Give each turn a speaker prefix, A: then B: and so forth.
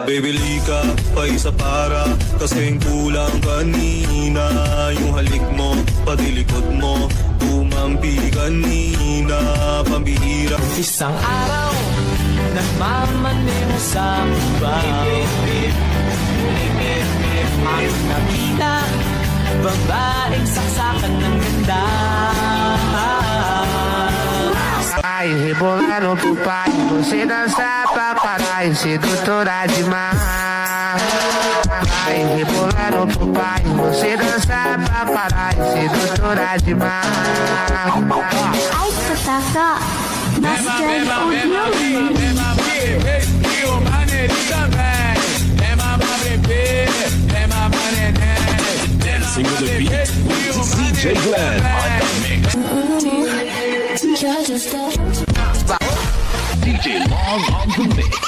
A: Bibili ka pa isa para kasing kulang kanina. Yung halik mo, pati likod mo, tumampi kanina. Pambihira.
B: Isang araw, nagmamaneho sa bahay. Ang nakita, babaeng saksakan ng ganda.
C: Ai, rebolar no pai, você dançar pra parar e sedutora demais. Ai, rebolar no pai, você dançar pra parar e sedutora demais.
D: Ai, Kotaka, Master Audio.
E: Single the beat, DJ Glenn on the mix. DJ Long on the mix.